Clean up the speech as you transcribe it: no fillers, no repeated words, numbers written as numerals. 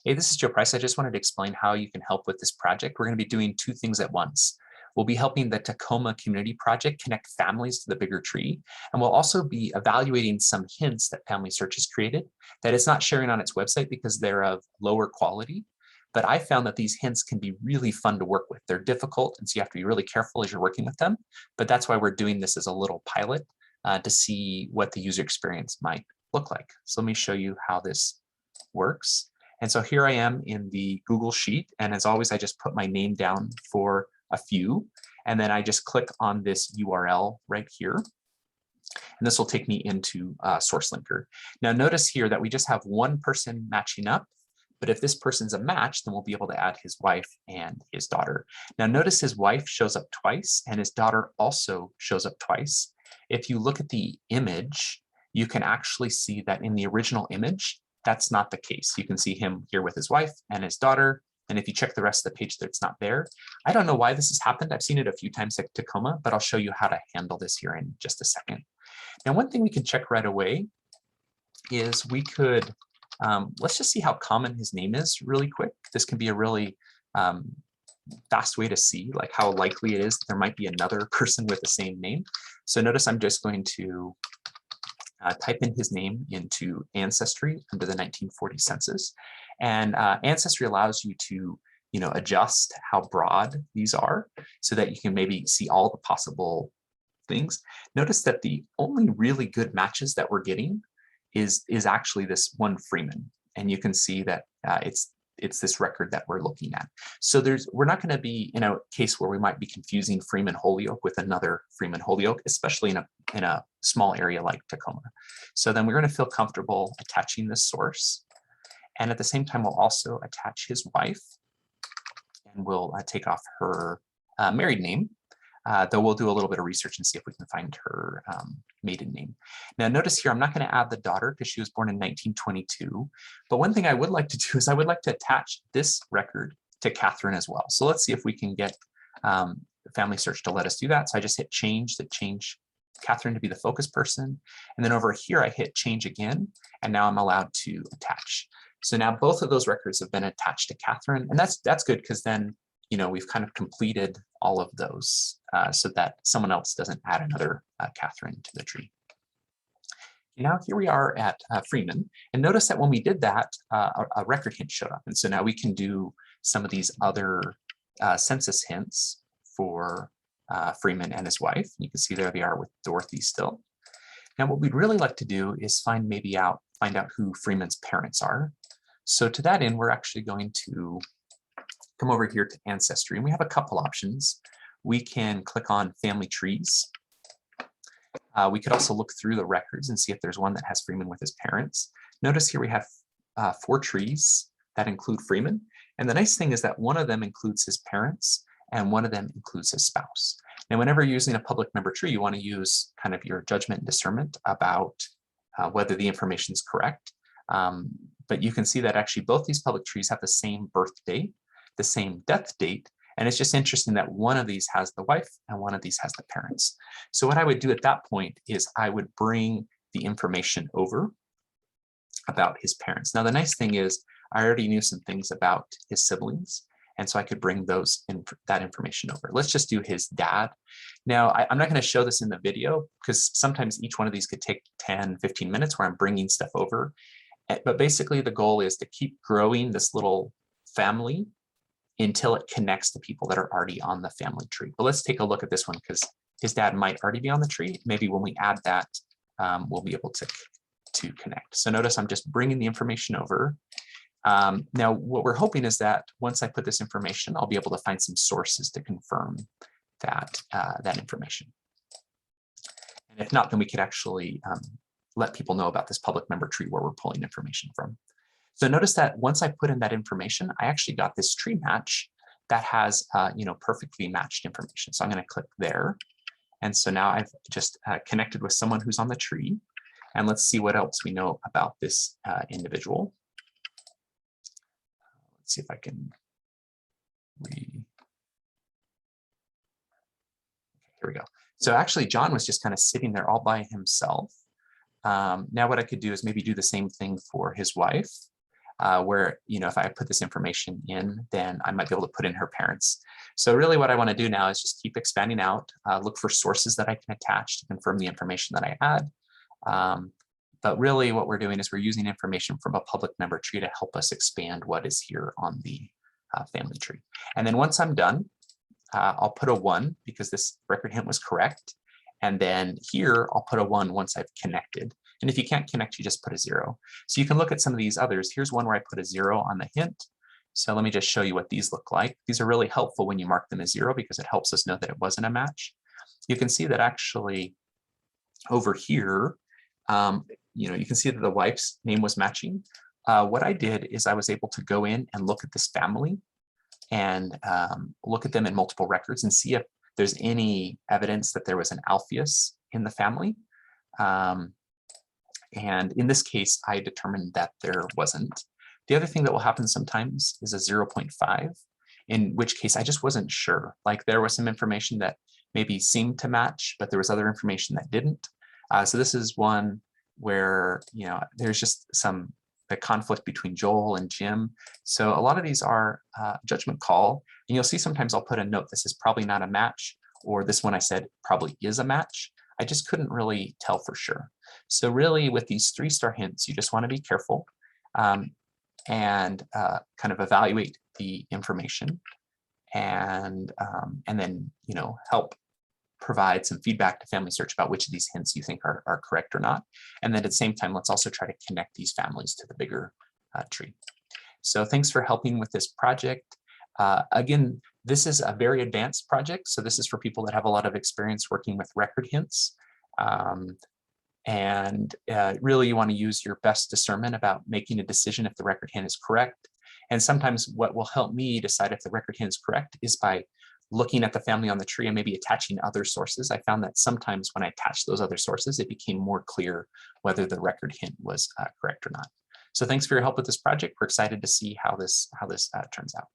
Hey, this is Joe Price. I just wanted to explain how you can help with this project. We're going to be doing two things at once. We'll be helping the Tacoma Community Project connect families to the bigger tree, and we'll also be evaluating some hints that Family Search has created that it's not sharing on its website because they're of lower quality. But I found that these hints can be really fun to work with. They're difficult, and so you have to be really careful as you're working with them. But that's why we're doing this as a little pilot to see what the user experience might look like. So let me show you how this works. And so here I am in the Google Sheet. And as always, I just put my name down for a few. And then I just click on this URL right here. And this will take me into Source Linker. Now notice here that we just have one person matching up. But if this person's a match, then we'll be able to add his wife and his daughter. Now notice his wife shows up twice and his daughter also shows up twice. If you look at the image, you can actually see that in the original image, that's not the case. You can see him here with his wife and his daughter. And if you check the rest of the page, that's not there. I don't know why this has happened. I've seen it a few times at Tacoma, but I'll show you how to handle this here in just a second. Now, one thing we can check right away is we could, let's just see how common his name is really quick. This can be a really fast way to see like how likely it is that there might be another person with the same name. So notice I'm just going to type in his name into Ancestry under the 1940 census. And Ancestry allows you to adjust how broad these are so that you can maybe see all the possible things. Notice that the only really good matches that we're getting is actually this one Freeman. And you can see that it's this record that we're looking at. So we're not going to be in a case where we might be confusing Freeman Holyoke with another Freeman Holyoke, especially in a small area like Tacoma. So then we're going to feel comfortable attaching this source. And at the same time, we'll also attach his wife, and we'll take off her married name, though we'll do a little bit of research and see if we can find her maiden name. Now notice here, I'm not going to add the daughter because she was born in 1922. But one thing I would like to do is I would like to attach this record to Catherine as well. So let's see if we can get Family Search to let us do that. So I just hit change to change Catherine to be the focus person. And then over here, I hit change again, and now I'm allowed to attach. So now both of those records have been attached to Catherine, and that's good because then we've kind of completed all of those so that someone else doesn't add another Catherine to the tree. Now here we are at Freeman, and notice that when we did that, a record hint showed up. And so now we can do some of these other census hints for Freeman and his wife. You can see there they are with Dorothy still. Now what we'd really like to do is find out who Freeman's parents are. So to that end, we're actually going to come over here to Ancestry, and we have a couple options. We can click on Family Trees. We could also look through the records and see if there's one that has Freeman with his parents. Notice here we have 4 trees that include Freeman. And the nice thing is that one of them includes his parents and one of them includes his spouse. Now, whenever you're using a public member tree, you want to use kind of your judgment and discernment about whether the information is correct. But you can see that actually both these public trees have the same birth date, the same death date, and it's just interesting that one of these has the wife and one of these has the parents. So what I would do at that point is I would bring the information over about his parents. Now the nice thing is I already knew some things about his siblings, and so I could bring that information over. Let's just do his dad. Now I'm not going to show this in the video because sometimes each one of these could take 10, 15 minutes where I'm bringing stuff over. But basically the goal is to keep growing this little family until it connects to people that are already on the family tree. But let's take a look at this one because his dad might already be on the tree. Maybe when we add that, we'll be able to connect. So notice I'm just bringing the information over. Now, what we're hoping is that once I put this information, I'll be able to find some sources to confirm that information. And if not, then we could actually let people know about this public member tree where we're pulling information from. So notice that once I put in that information, I actually got this tree match that has perfectly matched information. So I'm going to click there. And so now I've just connected with someone who's on the tree. And let's see what else we know about this individual. Let's see if I can here we go. So actually, John was just kind of sitting there all by himself. Now what I could do is maybe do the same thing for his wife. where, if I put this information in, then I might be able to put in her parents. So really what I want to do now is just keep expanding out, look for sources that I can attach to confirm the information that I add. But really what we're doing is we're using information from a public member tree to help us expand what is here on the family tree. And then once I'm done, I'll put a 1 because this record hint was correct. And then here I'll put a 1 once I've connected. And if you can't connect, you just put a 0. So you can look at some of these others. Here's one where I put a 0 on the hint. So let me just show you what these look like. These are really helpful when you mark them as 0 because it helps us know that it wasn't a match. You can see that actually over here, you can see that the wife's name was matching. What I did is I was able to go in and look at this family and look at them in multiple records and see if there's any evidence that there was an Alpheus in the family. And in this case, I determined that there wasn't. The other thing that will happen sometimes is a 0.5, in which case I just wasn't sure. Like there was some information that maybe seemed to match, but there was other information that didn't. So this is one where, there's just a conflict between Joel and Jim. So a lot of these are judgment call. And you'll see sometimes I'll put a note that says probably not a match, or this one I said probably is a match. I just couldn't really tell for sure. So really with these 3-star hints, you just want to be careful and kind of evaluate the information and then, help provide some feedback to Family Search about which of these hints you think are correct or not. And then at the same time, let's also try to connect these families to the bigger tree. So thanks for helping with this project. Again, this is a very advanced project. So this is for people that have a lot of experience working with record hints. Really you want to use your best discernment about making a decision if the record hint is correct. And sometimes what will help me decide if the record hint is correct is by looking at the family on the tree and maybe attaching other sources. I found that sometimes when I attached those other sources, it became more clear whether the record hint was correct or not. So thanks for your help with this project. We're excited to see how this turns out.